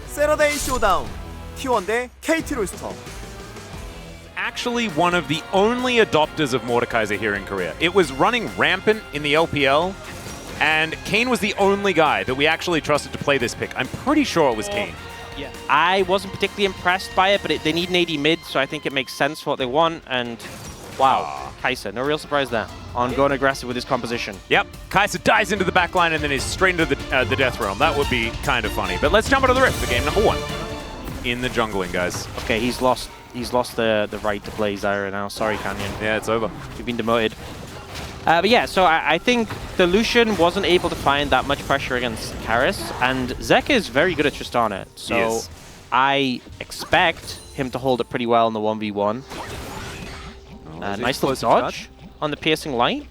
세러데이 쇼다운 T1 대 KT 롤스터. Actually one of the only adopters of Mordekaiser here in Korea. It was running rampant in the LPL, and Kane was the only guy that we actually trusted to play this pick. I'm pretty sure it was Kane. Yeah, I wasn't particularly impressed by it, but they need an AD mid, so I think it makes sense for what they want. And wow, Kai'Sa, no real surprise there on going aggressive with his composition. Yep, Kai'Sa dives into the backline and then is straight into the Death Realm. That would be kind of funny. But let's jump into the Rift for game number 1 in the jungling, guys. Okay, he's lost the right to play Zyra now. Sorry, Canyon. Yeah, it's over. You've been demoted. But yeah, so I think the Lucian wasn't able to find that much pressure against Karis, and Zeka is very good at Tristana, so I expect him to hold it pretty well in the 1v1. Nice little dodge on the piercing light.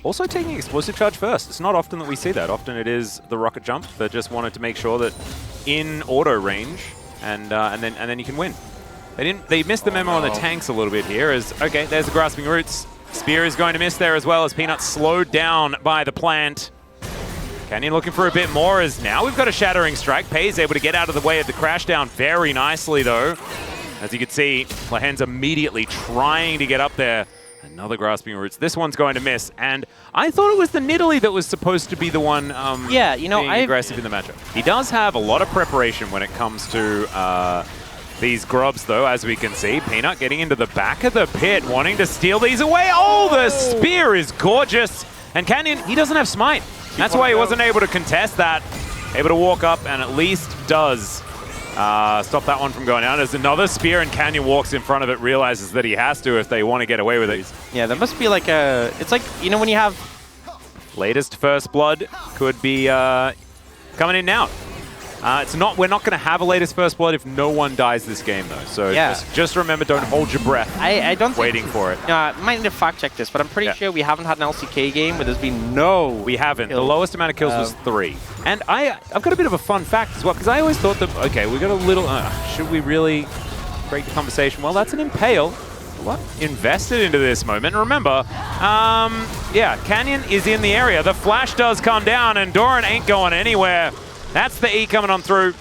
Also taking explosive charge first. It's not often that we see that. Often it is the rocket jump that just wanted to make sure that in auto range, and then you can win. They missed the memo on the tanks a little bit here. As okay, there's the grasping roots. Spear is going to miss there as well as Peanut slowed down by the plant. Canyon looking for a bit more as now we've got a Shattering Strike. Pei is able to get out of the way of the crash down very nicely though. As you can see, Lahen's immediately trying to get up there. Another Grasping Roots. This one's going to miss. And I thought it was the Nidalee that was supposed to be the one yeah, you know, being aggressive in the matchup. He does have a lot of preparation when it comes to these grubs, though, as we can see. Peanut getting into the back of the pit, wanting to steal these away. Oh, the spear is gorgeous. And Canyon, he doesn't have smite. That's why he wasn't able to contest that. Able to walk up and at least does stop that one from going out. There's another spear and Canyon walks in front of it, realizes that he has to if they want to get away with it. Yeah, there must be like a... It's like, you know, when you have... Latest First Blood could be coming in now. It's not. We're not going to have a latest First Blood if no one dies this game, though. So just remember, don't hold your breath. I don't waiting for it. I might need to fact check this, but I'm pretty sure we haven't had an LCK game where there's been no. We haven't. The lowest amount of kills was 3. And I've got a bit of a fun fact as well, because I always thought that okay, we got a little. Should we really break the conversation? Well, that's an Impale. What? Invested into this moment. Remember, yeah, Canyon is in the area. The flash does come down, and Doran ain't going anywhere. That's the E coming on through.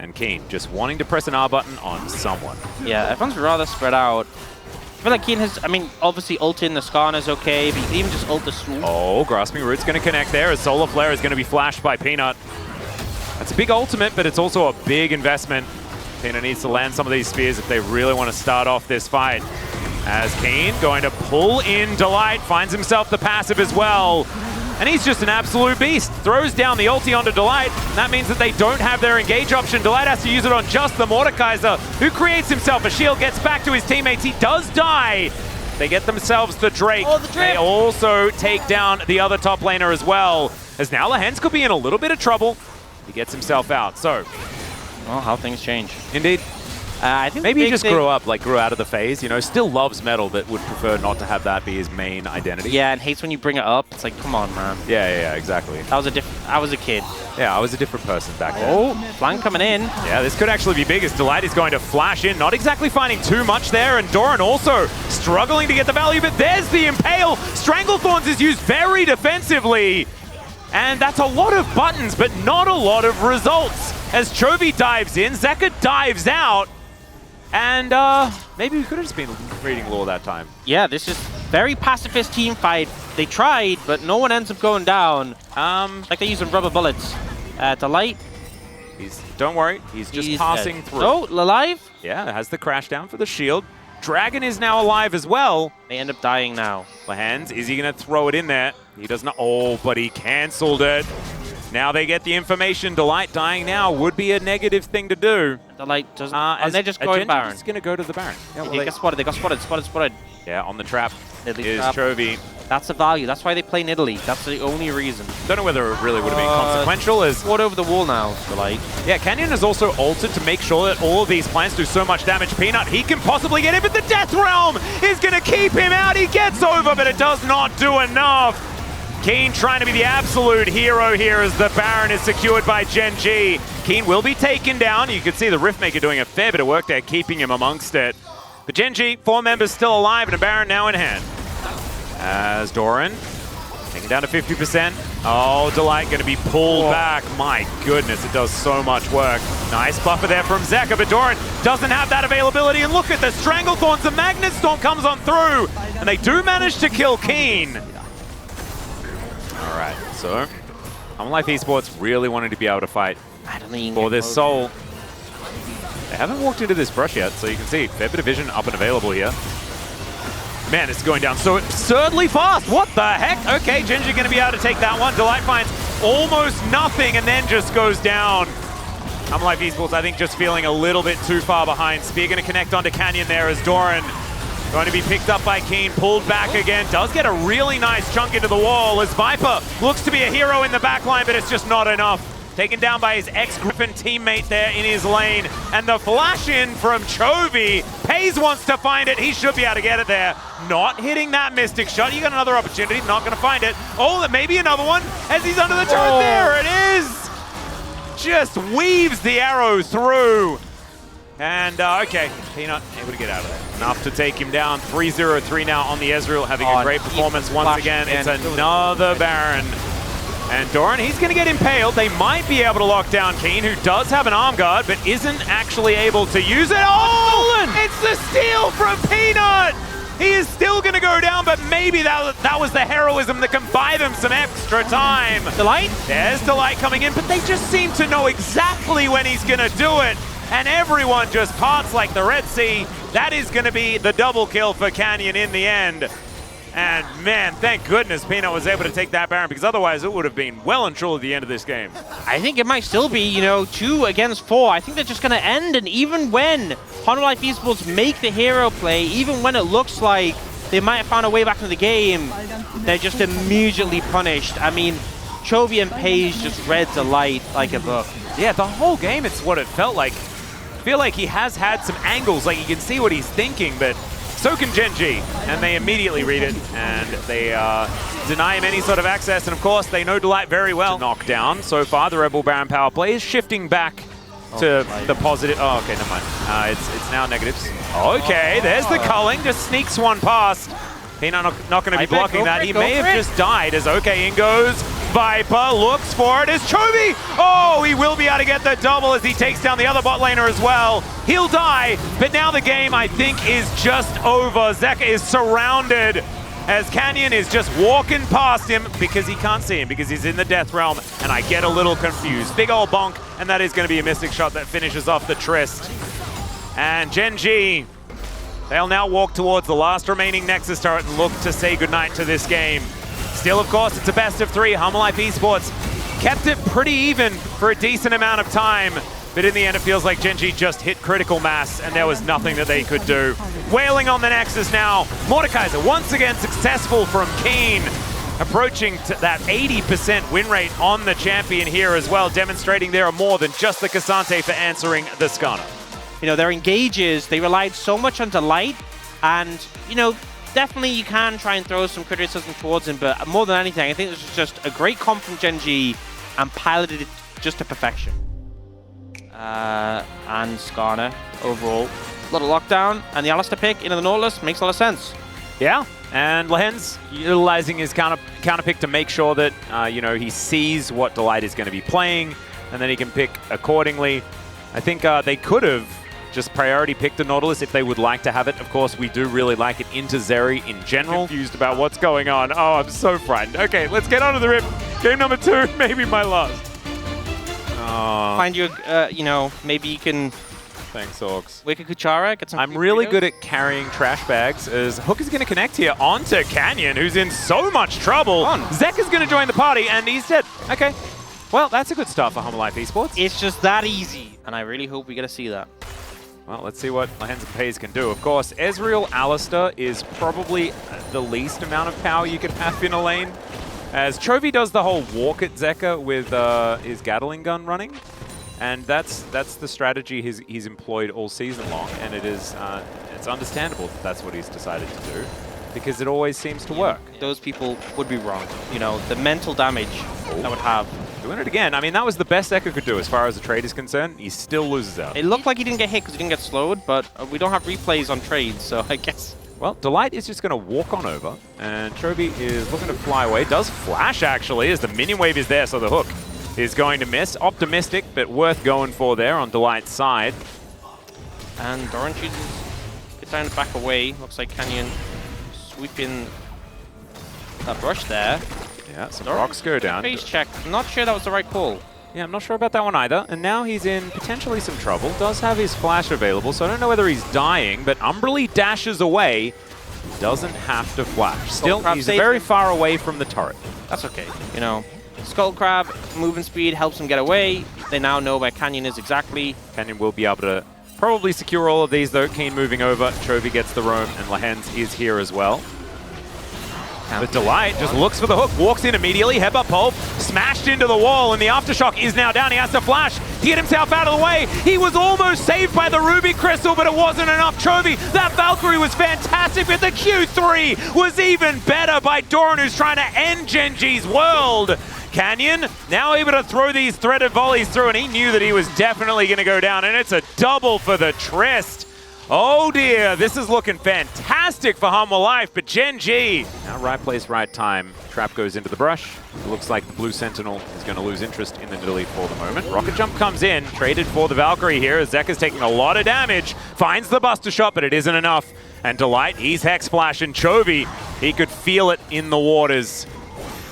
And Keen just wanting to press an R button on someone. Yeah, everyone's rather spread out. I feel like Keen has, I mean, obviously ulting the Skarn is okay, but you can even just ult the Swoop. Oh, Grasping Root's going to connect there as Solar Flare is going to be flashed by Peanut. That's a big ultimate, but it's also a big investment. Peanut needs to land some of these spears if they really want to start off this fight. As Keen going to pull in Delight, finds himself the passive as well. And he's just an absolute beast. Throws down the ulti onto Delight. That means that they don't have their engage option. Delight has to use it on just the Mordekaiser, who creates himself a shield, gets back to his teammates. He does die. They get themselves the Drake. Oh, the Drake. They also take down the other top laner as well. As now Lahens could be in a little bit of trouble. He gets himself out. So, well, how things change. Indeed. I think maybe he just grew up, like grew out of the phase, you know, still loves metal, but would prefer not to have that be his main identity. Yeah, and hates when you bring it up. It's like, come on, man. Yeah, exactly. I was a kid. Yeah, I was a different person back then. Oh, flank coming in. Yeah, this could actually be big as Delight is going to flash in. Not exactly finding too much there, and Doran also struggling to get the value, but there's the Impale. Stranglethorns is used very defensively. And that's a lot of buttons, but not a lot of results. As Chovy dives in, Zeka dives out. And maybe we could have just been reading lore that time. Yeah, this is very pacifist team fight. They tried, but no one ends up going down. Like they're using rubber bullets. Delight. Don't worry, he's just passing through. Oh, alive? Yeah, has the crash down for the shield. Dragon is now alive as well. They end up dying now. Lahens, is he going to throw it in there? He does not. Oh, but he cancelled it. Now they get the information. Delight dying now would be a negative thing to do. Delight doesn't. And they're just going Baron. Just going to go to the Baron. Yeah, well, they got spotted. They got spotted. Yeah, on the trap is Chovy. That's the value. That's why they play Nidalee. That's the only reason. Don't know whether it really would have been consequential. As fought over the wall now, Delight. Yeah, Canyon has also altered to make sure that all of these plants do so much damage. Peanut, he can possibly get it, but the Death Realm is going to keep him out. He gets over, but it does not do enough. Keen trying to be the absolute hero here as the Baron is secured by Gen G. Keen will be taken down. You can see the Riftmaker doing a fair bit of work there, keeping him amongst it. But Gen G, 4 members still alive and a Baron now in hand. As Doran Taken down to 50%. Oh, Delight going to be pulled back. My goodness, it does so much work. Nice buffer there from Zeka, but Doran doesn't have that availability. And look at the Stranglethorns. The Magnet Storm comes on through. And they do manage to kill Keen. All right, so Life Esports really wanting to be able to fight for this soul. They haven't walked into this brush yet, so you can see fair bit of vision up and available here. Man, it's going down so absurdly fast. What the heck? Okay, Genji going to be able to take that one. Delight finds almost nothing and then just goes down. Life Esports, I think, just feeling a little bit too far behind. Spear going to connect onto Canyon there as Doran going to be picked up by Keen, pulled back again. Does get a really nice chunk into the wall as Viper looks to be a hero in the backline, but it's just not enough. Taken down by his ex-Griffin teammate there in his lane. And the flash in from Chovy. Pays wants to find it. He should be able to get it there. Not hitting that Mystic shot. You got another opportunity. Not going to find it. Oh, maybe another one as he's under the turret. There it is. Just weaves the arrow through. And, okay, Peanut able to get out of there. Enough to take him down. 3-0-3 now on the Ezreal, having a great performance once again. It's another Baron. And Doran, he's going to get impaled. They might be able to lock down Keen, who does have an arm guard, but isn't actually able to use it. Oh! It's the steal from Peanut! He is still going to go down, but maybe that was the heroism that can buy them some extra time. Delight? There's Delight coming in, but they just seem to know exactly when he's going to do it. And everyone just parts like the Red Sea. That is going to be the double kill for Canyon in the end. And man, thank goodness Peanut was able to take that Baron, because otherwise it would have been well and truly the end of this game. I think it might still be, 2 against 4. I think they're just going to end, and even when Life Esports make the hero play, even when it looks like they might have found a way back into the game, they're just immediately punished. I mean, Chovy and Page just read Delight like a book. Yeah, the whole game, it's what it felt like. I feel like he has had some angles, like you can see what he's thinking, but so can Genji, and they immediately read it, and they deny him any sort of access, and of course, they know Delight very well. Knockdown. So far, the Rebel Baron power play is shifting back to the positive. Oh, okay, never mind. It's now negatives. Okay, there's the culling, just sneaks one past. Peanut not going to be blocking that. He may have just died as, okay, in goes Viper, looks for it as Chovy. Oh, he will be able to get the double as he takes down the other bot laner as well. He'll die, but now the game, I think, is just over. Zeka is surrounded as Canyon is just walking past him because he can't see him, because he's in the death realm, and I get a little confused. Big old bonk, and that is going to be a Mystic shot that finishes off the Tryst. And Genji, they'll now walk towards the last remaining Nexus turret and look to say goodnight to this game. Still, of course, it's a best of 3. Life Esports kept it pretty even for a decent amount of time, but in the end, it feels like Genji just hit critical mass, and there was nothing that they could do. Wailing on the Nexus now. Mordekaiser once again successful from Keen, approaching to that 80% win rate on the champion here as well, demonstrating there are more than just the Cassante for answering the Skarner. Their engages, they relied so much on Delight, and, definitely you can try and throw some criticism towards him, but more than anything, I think this was just a great comp from Genji and piloted it just to perfection. And Skarner, overall. A lot of lockdown, and the Alistar pick into the Nautilus makes a lot of sense. Yeah, and Lehen's utilizing his counter pick to make sure that, he sees what Delight is going to be playing, and then he can pick accordingly. I think they could have just priority picked the Nautilus if they would like to have it. Of course, we do really like it into Zeri in general. Confused about what's going on. Oh, I'm so frightened. Okay, let's get on to the rip. Game number 2, maybe my last. Find you, maybe you can... Thanks, Orcs. Wake a Kuchara, get some... I'm really good at carrying trash bags, as Hook is going to connect here onto Canyon, who's in so much trouble. Zek is going to join the party, and he's dead. Okay. Well, that's a good start for Life Esports. It's just that easy, and I really hope we get to see that. Well, let's see what Lehens and Pays can do. Of course, Ezreal Alistar is probably the least amount of power you could have in a lane, as Chovy does the whole walk at Zeka with his Gatling gun running, and that's the strategy he's employed all season long, and it's understandable that that's what he's decided to do, because it always seems to work. Those people would be wrong. The mental damage that would have. Doing it again. I mean, that was the best Echo could do as far as the trade is concerned. He still loses out. It looked like he didn't get hit because he didn't get slowed, but we don't have replays on trades, so I guess Well, Delight is just going to walk on over, and Chovy is looking to fly away. Does flash, actually, as the minion wave is there, so the hook is going to miss. Optimistic, but worth going for there on Delight's side. And Doran chooses it's time to back away. Looks like Canyon sweeping that brush there. Yeah, some rocks go down. Face check. Not sure that was the right call. Yeah, I'm not sure about that one either. And now he's in potentially some trouble. Does have his flash available, so I don't know whether he's dying, but Umberly dashes away. Doesn't have to flash. Still, he's very far away from the turret. That's okay. You know, Skull Crab, movement speed helps him get away. They now know where Canyon is exactly. Canyon will be able to probably secure all of these, though. Keen moving over. Chovy gets the roam, and Lehens is here as well. But Delight just looks for the hook, walks in immediately, headbutt pulp, smashed into the wall, and the Aftershock is now down. He has to flash to get himself out of the way. He was almost saved by the Ruby Crystal, but it wasn't enough. Chovy, that Valkyrie was fantastic, but the Q3 was even better by Doran, who's trying to end Genji's world. Canyon now able to throw these threaded volleys through, and he knew that he was definitely going to go down, and it's a double for the Trist. Oh dear, this is looking fantastic for Humble Life, but Genji, now right place, right time. Trap goes into the brush. It looks like the Blue Sentinel is going to lose interest in the Nidalee for the moment. Rocket Jump comes in, traded for the Valkyrie here, as Zeka's taking a lot of damage. Finds the Buster Shot, but it isn't enough. And Delight, he's Hex Flash, and Chovy, he could feel it in the waters.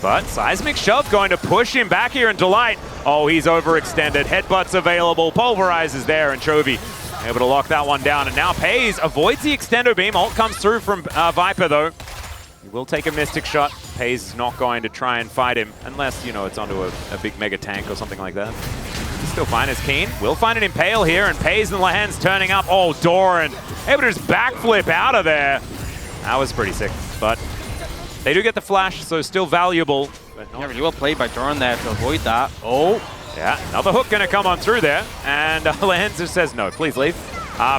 But Seismic Shove going to push him back here, and Delight, oh, he's overextended. Headbutts available, Pulverize is there, and Chovy able to lock that one down. And now Pays avoids the Extendo Beam. Ult comes through from Viper, though. He will take a Mystic Shot. Pays is not going to try and fight him, unless, you know, it's onto a big Mega Tank or something like that. He's still fine as Keen. Will find an Impale here, and Pays and Lehens turning up. Oh, Doran able to just backflip out of there. That was pretty sick, but they do get the flash, so still valuable. But Yeah, really well played by Doran there to avoid that. Oh, yeah, another hook going to come on through there, and Lehens just says, no, please leave.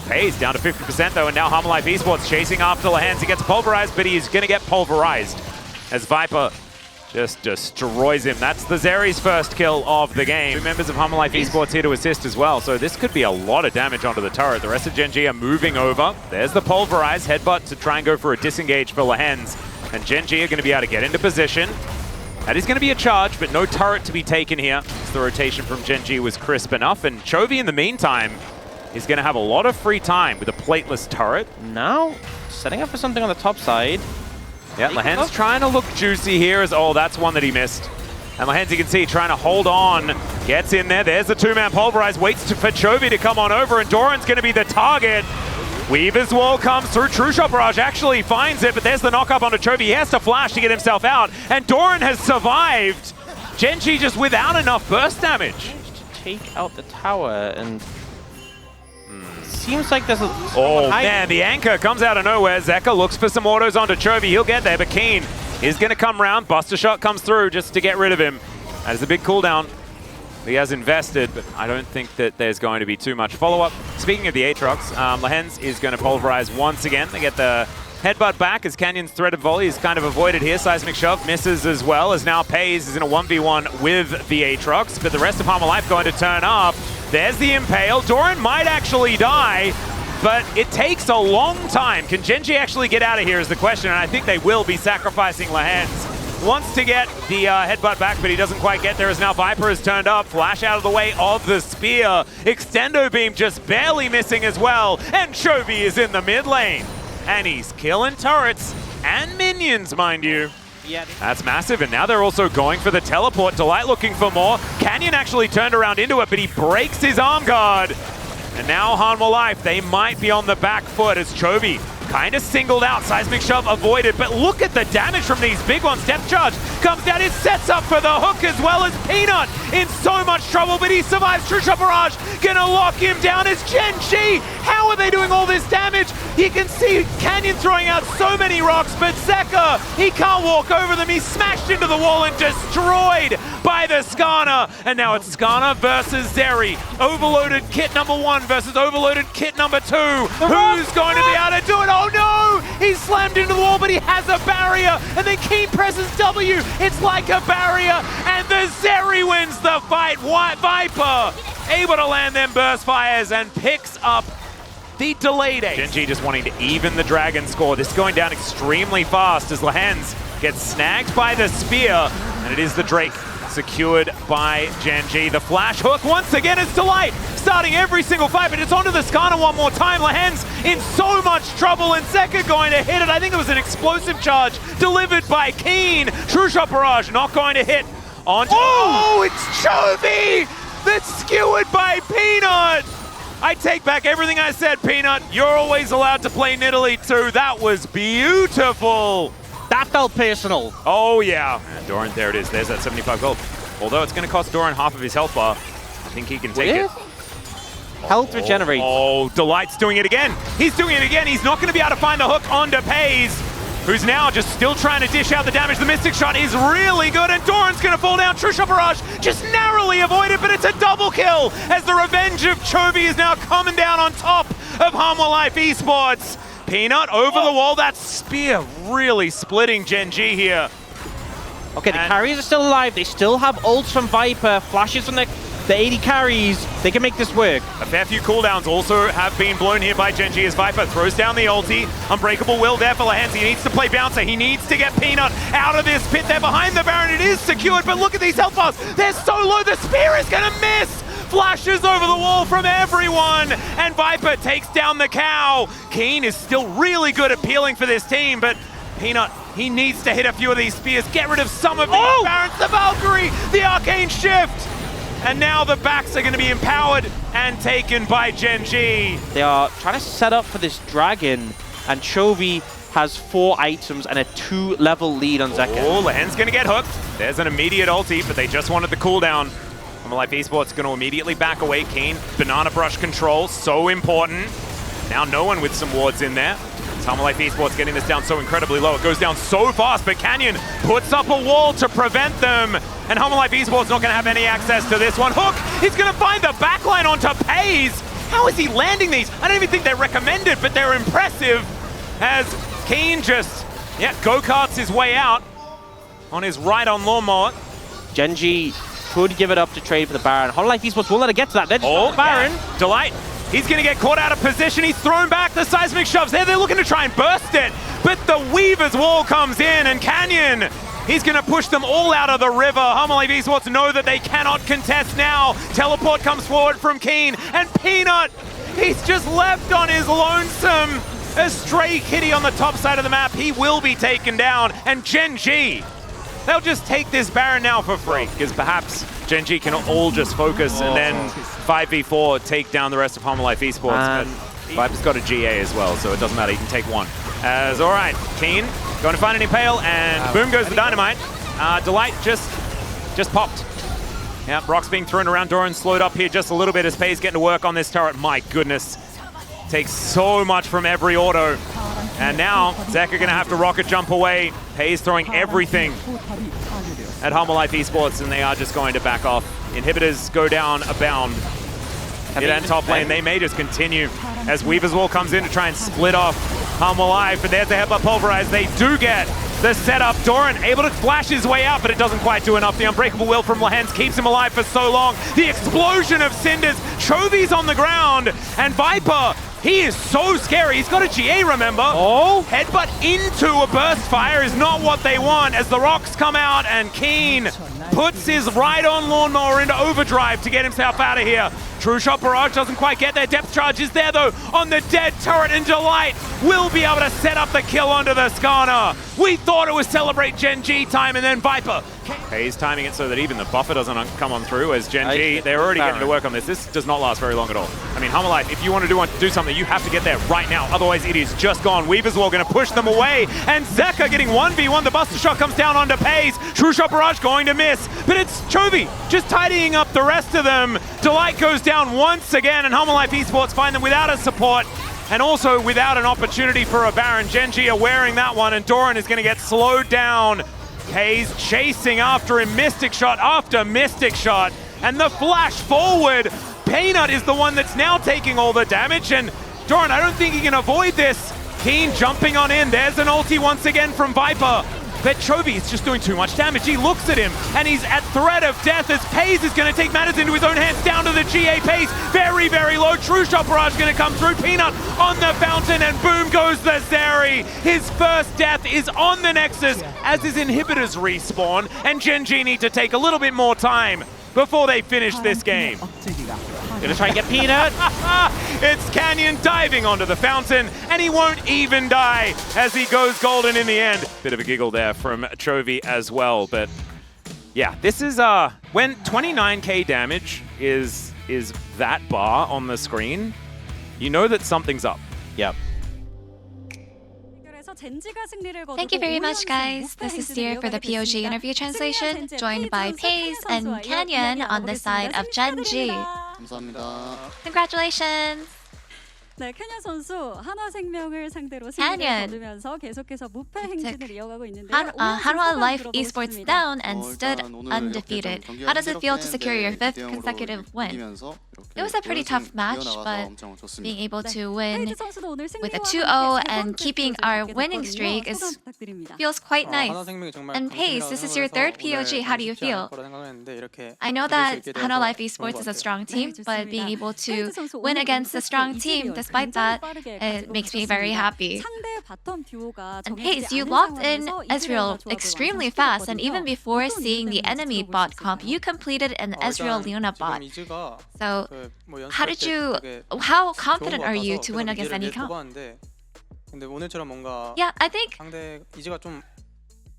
Pays down to 50% though, and now Humble Life Esports chasing after Lehens. He gets pulverized, but he's going to get pulverized as Viper just destroys him. That's the Zeri's first kill of the game. Two members of Humble Life Esports here to assist as well, so this could be a lot of damage onto the turret. The rest of Genji are moving over. There's the pulverize headbutt to try and go for a disengage for Lehens, and Genji are going to be able to get into position. That is going to be a charge, but no turret to be taken here. The rotation from Genji was crisp enough, and Chovy in the meantime is going to have a lot of free time with a plateless turret. Now, setting up for something on the top side. Yeah, Lehens trying to look juicy here as, oh, that's one that he missed. And Lehens, you can see, trying to hold on. Gets in there, there's the two-man pulverize, waits for Chovy to come on over, and Doran's going to be the target. Weaver's Wall comes through. True Shot Barrage actually finds it, but there's the knock-up onto Chovy. He has to flash to get himself out, and Doran has survived. Genji just without enough burst damage. To take out the tower, and seems like there's a... Oh man, the anchor comes out of nowhere. Zeka looks for some autos onto Chovy. He'll get there, but Keen is going to come round. Buster Shot comes through just to get rid of him. That is a big cooldown. He has invested, but I don't think that there's going to be too much follow-up. Speaking of the Aatrox, Lehens is going to pulverize once again. They get the headbutt back as Canyon's threaded volley is kind of avoided here. Seismic Shove misses as well, as now Pays is in a 1v1 with the Aatrox, but the rest of Humble Life going to turn up. There's the Impale. Doran might actually die, but it takes a long time. Can Genji actually get out of here is the question, and I think they will be sacrificing Lehens. Wants to get the headbutt back, but he doesn't quite get there as now Viper has turned up. Flash out of the way of the spear. Extendo Beam just barely missing as well. And Chovy is in the mid lane. And he's killing turrets and minions, mind you. Yeah. That's massive, and now they're also going for the teleport. Delight looking for more. Canyon actually turned around into it, but he breaks his arm guard. And now Humble Life, they might be on the back foot as Chovy kind of singled out. Seismic Shove avoided, but look at the damage from these big ones. Depth Charge comes down, it sets up for the hook as well as Peanut in so much trouble, but he survives. True Shot Barrage gonna lock him down as Genji. How are they doing all this damage? You can see Canyon throwing out so many rocks, but Zeka, he can't walk over them. He's smashed into the wall and destroyed by the Skarner. And now it's Skarner versus Zeri. Overloaded kit number 1 versus overloaded kit number 2. Who's going to be able to do it? Oh no! He's slammed into the wall, but he has a barrier, and then Keen presses W. It's like a barrier, and the Zeri wins the fight. White Viper able to land them burst fires and picks up the delayed ace. Gen G just wanting to even the dragon score. This is going down extremely fast as Lehens gets snagged by the spear, and it is the Drake secured by Gen G. The flash hook once again is Delight, starting every single fight, but it's onto the Skarner one more time. Lehens in so much trouble, and Zeka going to hit it. I think it was an explosive charge delivered by Keen. True Shot Barrage not going to hit on. Oh, it's Chovy that's skewered by Peanut. I take back everything I said, Peanut. You're always allowed to play Nidalee too. That was beautiful. That felt personal. Oh, yeah. And Doran, there it is. There's that 75 gold. Although it's going to cost Doran half of his health bar, I think he can take it. Health regenerate. Oh, Delight's doing it again. He's doing it again. He's not going to be able to find the hook onto Pays, who's now just still trying to dish out the damage. The Mystic Shot is really good, and Doran's going to fall down. True Shot Barrage just narrowly avoided, but it's a double kill as the revenge of Chovy is now coming down on top of Harmor Life Esports. Peanut over the wall. That spear really splitting Gen G here. Okay, the carries are still alive. They still have ults from Viper, flashes from the 80 carries. They can make this work. A fair few cooldowns also have been blown here by Gen G as Viper throws down the ulti. Unbreakable will there for Lehens. He needs to play bouncer. He needs to get Peanut out of this pit. They're behind the Baron. It is secured, but look at these health bars. They're so low. The spear is going to miss. Flashes over the wall from everyone, and Viper takes down the cow. Keen is still really good at peeling for this team, but Peanut, he needs to hit a few of these spears, get rid of some of these Barons. The Valkyrie, the Arcane Shift, and now the backs are going to be empowered and taken by Gen G. They are trying to set up for this dragon, and Chovy has 4 items and a 2-level lead on Zeka. Oh, Lehen's going to get hooked. There's an immediate ulti, but they just wanted the cooldown. Life Esports going to immediately back away. Keen, banana brush control, so important. Now no one with some wards in there. Life Esports getting this down so incredibly low. It goes down so fast, but Canyon puts up a wall to prevent them. And Life Esports not going to have any access to this one. Hook, he's going to find the backline onto Pays. How is he landing these? I don't even think they're recommended, but they're impressive. As Keen just, go-karts his way out on his right on Lawnmower. Gen G could give it up to trade for the Baron. Life Esports won't let it get to that. They're just the Baron. Yeah. Delight, he's going to get caught out of position. He's thrown back. The seismic shoves there. They're looking to try and burst it, but the Weaver's Wall comes in, and Canyon, he's going to push them all out of the river. Life Esports know that they cannot contest now. Teleport comes forward from Keen, and Peanut, he's just left on his lonesome. A stray kitty on the top side of the map. He will be taken down, and Gen G, they'll just take this Baron now for free, because perhaps Gen G can all just focus and then 5v4 take down the rest of Life Esports. But Viper's got a GA as well, so it doesn't matter, he can take one. As all right, Keen going to find an Impale, and boom goes the Dynamite. Delight just popped. Yeah, Brock's being thrown around. Doran slowed up here just a little bit as Pay's getting to work on this turret. My goodness. Takes so much from every auto. And now, Zeka going to have to rocket jump away. Pay's throwing everything at Life Esports, and they are just going to back off. Inhibitors go down a bound. Mid and top lane, they may just continue as Weaver's Wall comes in to try and split off Life. And there's the headbutt pulverize. They do get the setup. Doran able to flash his way out, but it doesn't quite do enough. The Unbreakable Will from Lehens keeps him alive for so long. The explosion of cinders. Chovy's on the ground, and Viper, he is so scary. He's got a GA, remember? Oh! Headbutt into a burst fire is not what they want as the rocks come out, and Keen puts his right-on Lawnmower into overdrive to get himself out of here. True Shot Barrage doesn't quite get there. Depth Charge is there, though, on the dead turret, and Delight will be able to set up the kill onto the Skarner. We thought it was Celebrate Gen G time, and then Viper. He's timing it so that even the buffer doesn't come on through as Gen G, they're already getting to work on this. This does not last very long at all. I mean, Life, if you want to do something, you have to get there right now. Otherwise, it is just gone. Weaver's Wall going to push them away, and Zeka getting 1v1. The Buster Shot comes down onto Pays. True Shot Barrage going to miss, but it's Chovy just tidying up the rest of them. Delight goes down once again, and Life Esports find them without a support, and also without an opportunity for a Baron. Gen G are wearing that one, and Doran is going to get slowed down. Hayes chasing after him, Mystic Shot after Mystic Shot, and the flash forward. Peanut is the one that's now taking all the damage, and Doran, I don't think he can avoid this. Keen jumping on in. There's an ulti once again from Viper. but Chovy is just doing too much damage. He looks at him, and he's at threat of death as Pays is going to take matters into his own hands. Down to the GA Pays, very, very low. True Shot Barrage going to come through. Peanut on the fountain, and boom goes the Zeri. His first death is on the Nexus as his inhibitors respawn, and Gen G need to take a little bit more time before they finish this game. Gonna try and get Peanut. It's Canyon diving onto the fountain, and he won't even die as he goes golden in the end. Bit of a giggle there from Chovy as well, but yeah, this is when 29k damage is that bar on the screen, you know that something's up. Yep. Thank you very much, guys. This is Steer for the POG interview translation, joined by Pays and Canyon on the side of Gen G. 감사합니다. Congratulations! 네, 캐년 선수 한화생명을 상대로 Canyon. 승리를 거두면서 계속해서 무패 행진을 이어가고 있는데요. Hanwha Life Esports 들어보겠습니다. down and stood undefeated. How does it feel to secure your 5th consecutive win? It was a pretty tough match, but being able to win 페이지 선수도 오늘 with a 승리와 2-0 함께 세 and 번째 keeping POG our 를 winning 받게 streak 됐거든요. is 소감 부탁드립니다. feels quite nice. And Pays, this is your third POG. How do you feel? I know that Hanwha Life Esports is a strong team, but being able to win against a strong team, despite that, it makes me very happy. 상대 바텀 듀오가 And 정해지지 Pays, you 않은 locked in 상황에서 Ezreal 이즈리얼과 조합을 extremely 완성시켰거든요. fast, and even before 어떤 seeing the 이유가 enemy 있는지 bot 들어볼 수 comp, you completed an Ezreal Leona bot. So, 뭐 how did you? How confident are you to win against any comp? 근데 오늘처럼 뭔가 Yeah, I think 상대 이즈가 좀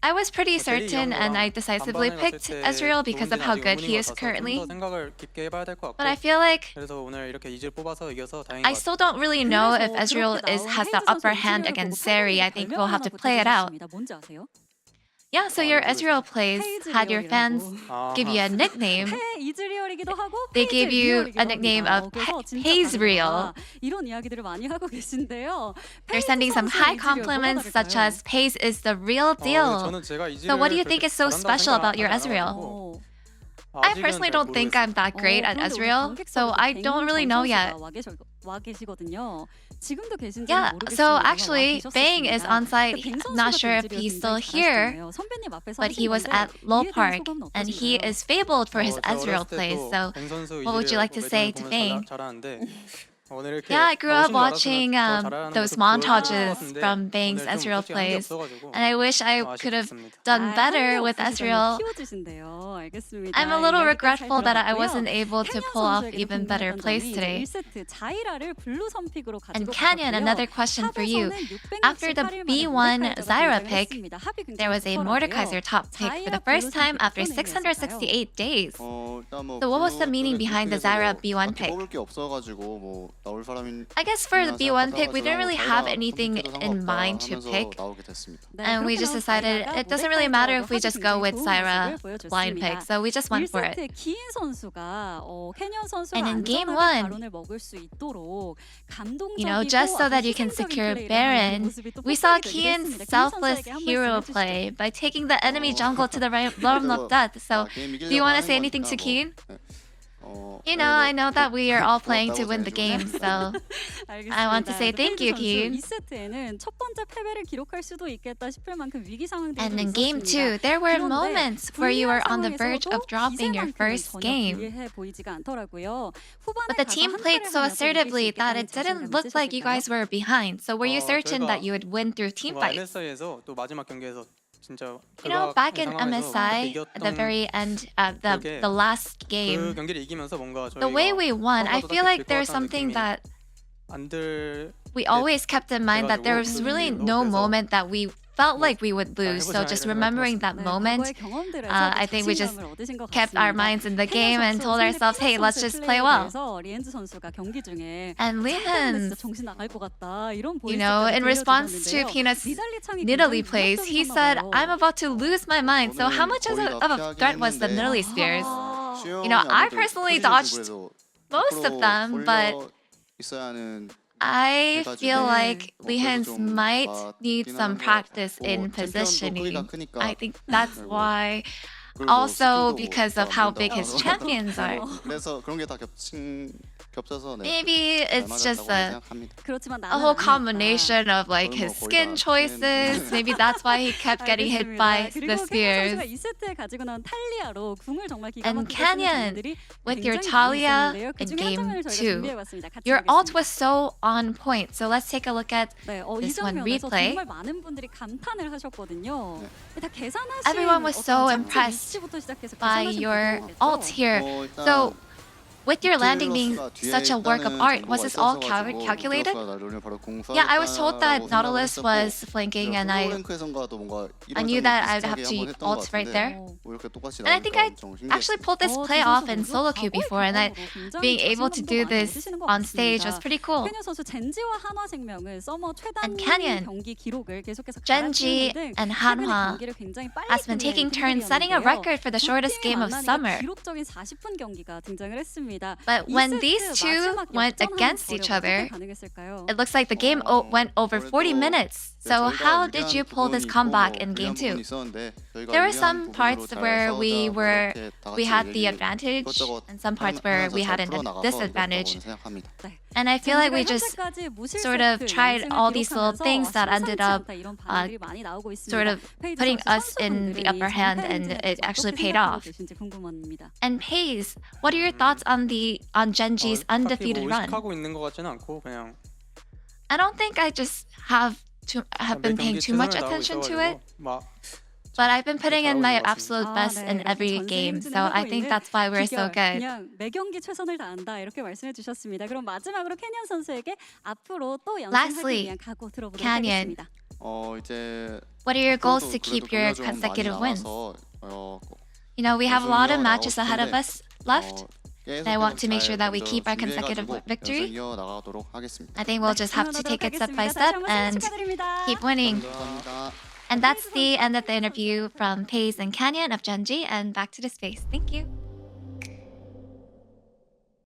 I was pretty certain, and I decisively picked Ezreal because of how good he is currently. 생각을 깊게 해봐야 될 것 같고. But I feel like 그래서 오늘 이렇게 이즈를 뽑아서 이겨서 다행인 I 것 같아요. still don't really know if Ezreal has the upper hand against Zeri. I think we'll have to play it out. 뭔지 아세요? Yeah, so your Ezreal plays had your fans give you a nickname. 이즈리얼이기도 하고 They gave you a nickname of Paysreal. 이런 이야기들을 많이 하고 계신데요. They're sending some high compliments such as Pays is the real deal. 저는 제가 이즈를 So what do you think is so 잘한다고 special 생각 about your 안 Ezreal? 하고 I 아직은 personally 잘 don't think I'm that great at Ezreal, so I don't really know yet. 와 계시거든요. 지금도 계신지 Yeah, 모르겠습니다. so actually, Bang is on site. I'm not sure if he's still here, 선배님 앞에서 but he 하신 was 건데 at Low 이에 대한 Park, 소감은 and he 어떠신가요? is fabled for his 저 Ezreal 어렸을 plays. 때도 So, 뱅 선수 what would you 이즈를 like to say to 매주 Bang? 보면서 잘하는데 오늘 이렇게 Yeah, I grew up 나오신 줄 watching 알았으면 더 잘하는 those 모습 보여줄 것 montages 같은데 from Bang's 오늘 좀 Ezreal 솔직히 한게 plays, 없어가지고 and I wish I could have 아쉽습니다. done better with Ezreal. I'm a little regretful that I wasn't able to pull off even better plays today. And Canyon, another question for you. After the B1 Zyra pick, there was a Mordekaiser top pick for the first time after 668 days. So what was the meaning behind the Zyra B1 pick? 뽑을 게 없어가지고 뭐 나올 사람이 I guess for the B1 pick, we didn't really have anything in mind to pick. 나오게 됐습니다. And we just decided it doesn't really matter if we just go with Zyra blind pick, so we just went for it. And in game 1, you know, just so that you can secure Baron, we saw Kian's selfless hero play by taking the enemy jungle to the realm of death. So, do you want to say anything to Kian? You know, I know that we are all playing to win the game, so I want to say thank you, Kian. And in game 2, there were moments where you were on the verge of dropping your first game. But the team played so assertively that it didn't look like you guys were behind. So were you certain that you would win through Teamfights? MSI에서 또 마지막 경기에서 진짜 You know, back in MSI, at the very end, the last 그 game, 경기를 이기면서 뭔가 the way we won, I feel like there's something that 안들 we always kept in mind, that there was really no moment that we felt like we would lose. So just remembering that moment, I think we just kept our minds in the game and told ourselves, hey, let's just play well. And Lihan, you know, in response to Peanut's Nidalee plays, he said, I'm about to lose my mind. So how much of a threat was the Nidalee spears? You know, I personally dodged most of them, but I feel like Lihan's might need some practice in positioning. I think that's why. Also because of how big his champions are. 그래서 그런 게 다 겹친 겹쳐서 네. Maybe 잘 it's just 맞았다고 생각합니다. 그렇지만 a whole combination of like his 거의 skin 다 choices. Maybe that's why he kept getting hit by 그리고 the 켄 spears. 선수가 2세트에 가지고 나온 탈리아로 궁을 정말 기가 And 막히게 Canyon, 쓰는 장면들이 with your 굉장히 많이 Talia 있었는데요. 그 in 중에 한 game 장면을 저희가 2, 준비해봤습니다. 같이 your ult 보겠습니다. was so on point. So let's take a look at 네, 이 this one 장면에서 replay. 정말 많은 분들이 감탄을 하셨거든요. 다 계산하신 Everyone was so 어떤 impressed 위치부터 시작해서 by 계산하신 your 부분이겠죠. ult here. 일단 So with your landing being 나우tilus 뒤에 such a work of 있다는 art, was 정보가 this all 있어가지고 calculated? 나우tilus가 나를 바로 공 Yeah, I was told that 쏴야겠다라고 Nautilus 생각을 was 했었고, flanking, 그래서 and I 솔로랭크에선가도 뭔가 I 이런 knew 장면 that I'd have 비슷하게 to 한번 했던 것 ult right 같은데 there. 뭐 이렇게 똑같이 And I think I 나오니까 엄청 actually 신기했어요. pulled this play off in solo queue before, and I being able to do this on stage was pretty cool. 케냐 선수 젠지와 한화생명을 서머 최단 And Canyon, 경기 기록을 계속해서 Genji 갈아치우는 등 and 최근에 Hanwha 경기를 굉장히 빨리 has been 끝낸 taking turns setting a 팀들이었는데요. record for the 두 shortest 팀이 game of 만나니까 summer. 기록적인 40분 경기가 등장을 했습니다. But 이 when 세트 these two 마지막 went 역전하는 against each 저력은 other, 어떻게 가능했을까요? it looks like the game went over 40 minutes. So how did you pull this comeback in game 2? There were some parts where we had the advantage and some parts where we had a disadvantage. And I feel like we just sort of tried all these little things that ended up sort of putting us in the upper hand, and it actually paid off. And Paige, what are your thoughts on Genji's undefeated 뭐 run? 의식하고 있는 것 같지는 않고 그냥 I don't think I just have been 매 paying 경기 too much 최선을 다하고 attention to it, 있어가지고 막 but I've been putting in my 잘하고 있는 것 absolute best in every game, so I think that's why we're so good. 그냥 매 경기 최선을 다한다 이렇게 말씀해 주셨습니다. 그럼 마지막으로 캐년 선수에게 앞으로 또 Lastly, 연습하기 위한 각오 들어보도록 Canyon, 하겠습니다. 이제 what are your goals 앞으로도 to keep 그래도 your 경기가 좀 많이 consecutive wins? 남아서, You know, we have a lot of 연승 matches 이어나가고 ahead of 싶은데, us left. 계속 I want to make sure 잘 that we 먼저 keep our consecutive 준비해가지고 victory. 연승 이어나가도록 하겠습니다. I think we'll just have to take it step by step and keep winning. 감사합니다. And that's the end of the interview from Paige and Canyon of Genji, and back to the space. Thank you.